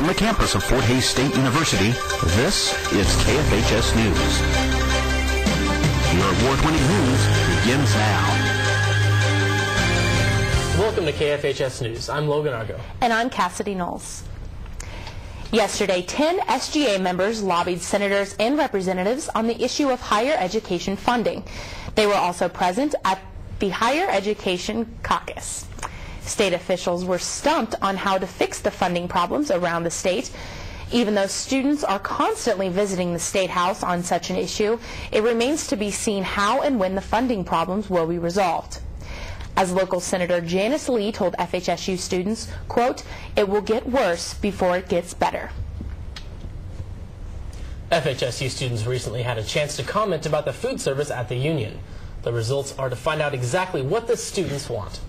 From the campus of Fort Hays State University, this is KFHS News. Your award-winning news begins now. Welcome to KFHS News. I'm Logan Argo. And I'm Cassidy Knowles. Yesterday, 10 SGA members lobbied senators and representatives on the issue of higher education funding. They were also present at the Higher Education Caucus. State officials were stumped on how to fix the funding problems around the state. Even though students are constantly visiting the State House on such an issue, it remains to be seen how and when the funding problems will be resolved. As local Senator Janice Lee told FHSU students, quote, "It will get worse before it gets better." FHSU students recently had a chance to comment about the food service at the Union. The results are to find out exactly what the students want.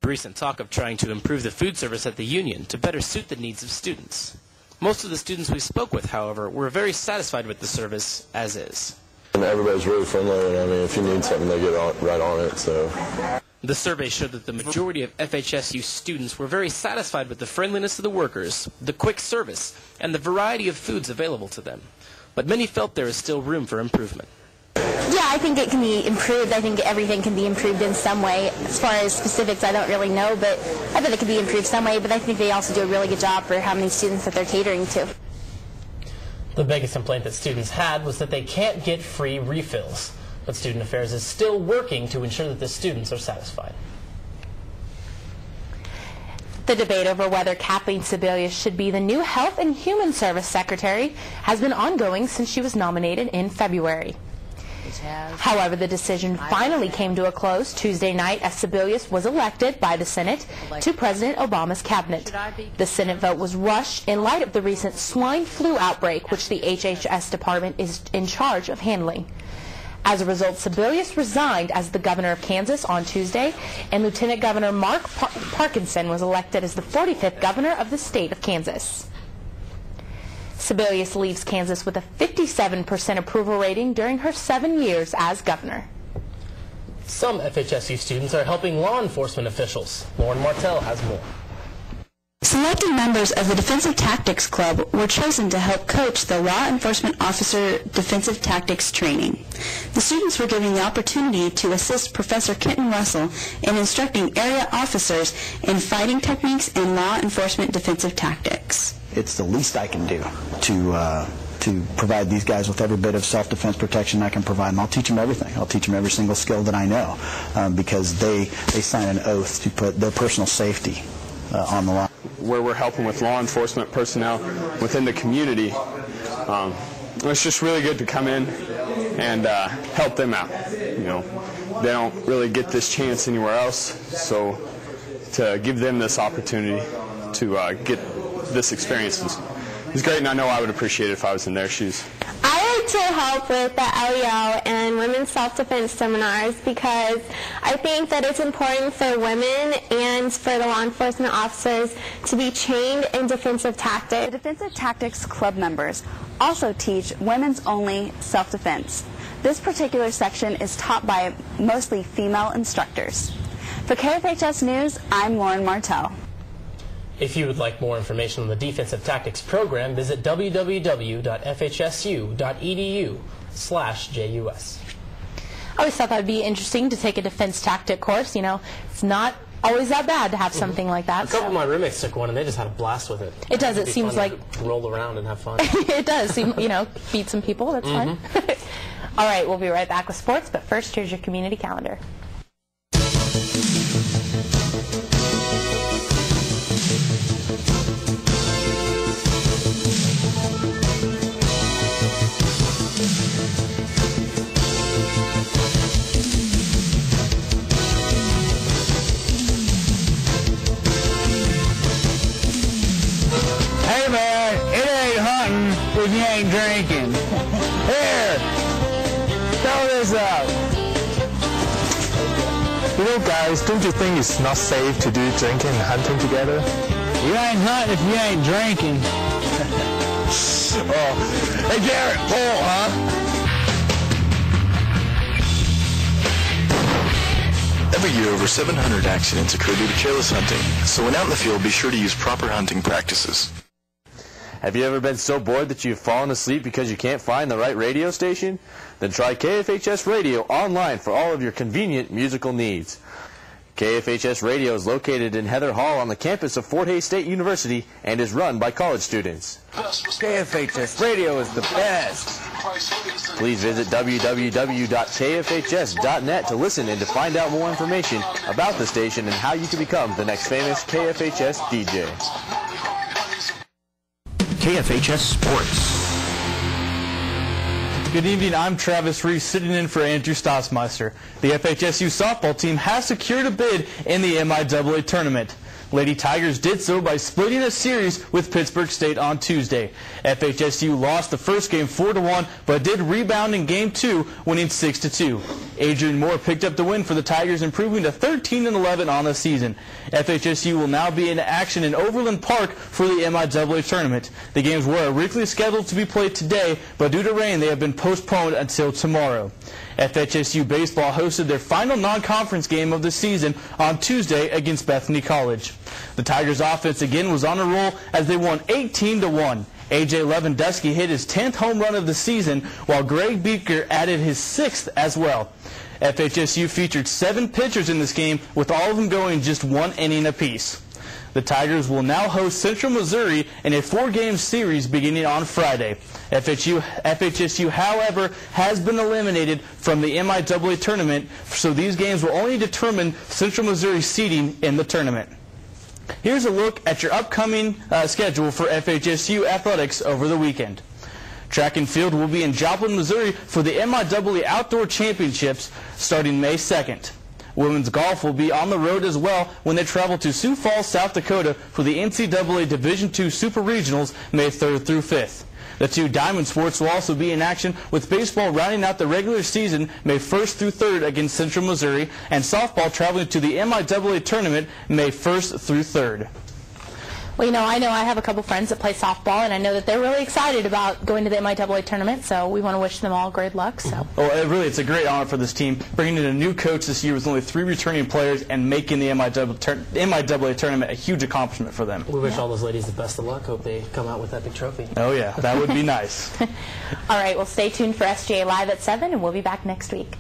Recent talk of trying to improve the food service at the Union to better suit the needs of students. Most of the students we spoke with, however, were very satisfied with the service as is. And everybody's really friendly, and I mean, if you need something, they get right on it, so. The survey showed that the majority of FHSU students were very satisfied with the friendliness of the workers, the quick service, and the variety of foods available to them. But many felt there is still room for improvement. Yeah, I think it can be improved. I think everything can be improved in some way. As far as specifics, I don't really know, but I bet it can be improved some way. But I think they also do a really good job for how many students that they're catering to. The biggest complaint that students had was that they can't get free refills. But Student Affairs is still working to ensure that the students are satisfied. The debate over whether Kathleen Sebelius should be the new Health and Human Service Secretary has been ongoing since she was nominated in February. However, the decision finally came to a close Tuesday night as Sebelius was elected by the Senate to President Obama's cabinet. The Senate vote was rushed in light of the recent swine flu outbreak, which the HHS department is in charge of handling. As a result, Sebelius resigned as the governor of Kansas on Tuesday, and Lieutenant Governor Mark Parkinson was elected as the 45th governor of the state of Kansas. Sebelius leaves Kansas with a 57% approval rating during her 7 years as governor. Some FHSU students are helping law enforcement officials. Lauren Martell has more. Selected members of the Defensive Tactics Club were chosen to help coach the Law Enforcement Officer Defensive Tactics Training. The students were given the opportunity to assist Professor Kenton Russell in instructing area officers in fighting techniques and law enforcement defensive tactics. It's the least I can do to provide these guys with every bit of self-defense protection I can provide, and I'll teach them everything. I'll teach them every single skill that I know because they sign an oath to put their personal safety on the line. Where we're helping with law enforcement personnel within the community, it's just really good to come in and help them out. You know, they don't really get this chance anywhere else, so to give them this opportunity to get this experience is great, and I know I would appreciate it if I was in their shoes. I like to help with the LEO and women's self-defense seminars because I think that it's important for women and for the law enforcement officers to be trained in defensive tactics. The Defensive Tactics Club members also teach women's-only self-defense. This particular section is taught by mostly female instructors. For KFHS News, I'm Lauren Martell. If you would like more information on the Defensive Tactics program, visit www.fhsu.edu/JUS. I always thought that would be interesting to take a defense tactic course. You know, it's not always that bad to have something like that. A couple of my roommates took one, and they just had a blast with it. It does. It seems like roll around and have fun. It does. You know, beat some people. That's fun. All right, we'll be right back with sports, but first, here's your community calendar. Hey man, it ain't hunting if you ain't drinking. Here, throw this up. You know, guys, don't you think it's not safe to do drinking and hunting together? You ain't hunting if you ain't drinking. Oh, hey Garrett, pull, huh? Every year, over 700 accidents occur due to careless hunting, so when out in the field, be sure to use proper hunting practices. Have you ever been so bored that you've fallen asleep because you can't find the right radio station? Then try KFHS Radio online for all of your convenient musical needs. KFHS Radio is located in Heather Hall on the campus of Fort Hays State University and is run by college students. KFHS Radio is the best. Please visit www.kfhs.net to listen and to find out more information about the station and how you can become the next famous KFHS DJ. KFHS Sports. Good evening, I'm Travis Reese sitting in for Andrew Stossmeister. The FHSU softball team has secured a bid in the MIAA tournament. Lady Tigers did so by splitting a series with Pittsburgh State on Tuesday. FHSU lost the first game 4-1, but did rebound in game 2, winning 6-2. Adrian Moore picked up the win for the Tigers, improving to 13-11 on the season. FHSU will now be in action in Overland Park for the MIAA tournament. The games were originally scheduled to be played today, but due to rain, they have been postponed until tomorrow. FHSU baseball hosted their final non-conference game of the season on Tuesday against Bethany College. The Tigers' offense again was on a roll as they won 18-1. A.J. Lewandowski hit his 10th home run of the season, while Greg Beeker added his 6th as well. FHSU featured 7 pitchers in this game, with all of them going just 1 inning apiece. The Tigers will now host Central Missouri in a 4-game series beginning on Friday. FHSU, however, has been eliminated from the MIAA tournament, so these games will only determine Central Missouri's seeding in the tournament. Here's a look at your upcoming schedule for FHSU athletics over the weekend. Track and field will be in Joplin, Missouri for the MIAA Outdoor Championships starting May 2nd. Women's golf will be on the road as well when they travel to Sioux Falls, South Dakota for the NCAA Division II Super Regionals May 3rd through 5th. The 2 diamond sports will also be in action, with baseball rounding out the regular season May 1st through 3rd against Central Missouri, and softball traveling to the MIAA tournament May 1st through 3rd. Well, I know I have a couple friends that play softball, and I know that they're really excited about going to the MIAA tournament, so we want to wish them all great luck. So. Well, it's a great honor for this team, bringing in a new coach this year with only 3 returning players and making the MIAA tournament a huge accomplishment for them. We wish all those ladies the best of luck. Hope they come out with that big trophy. Oh, yeah, that would be nice. All right, well, stay tuned for SGA Live at 7, and we'll be back next week.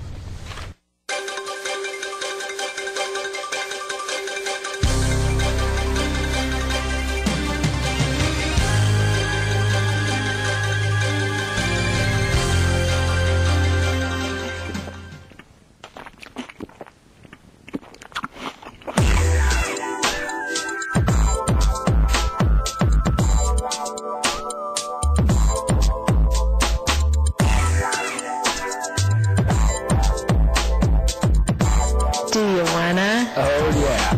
Do you wanna? Oh, yeah.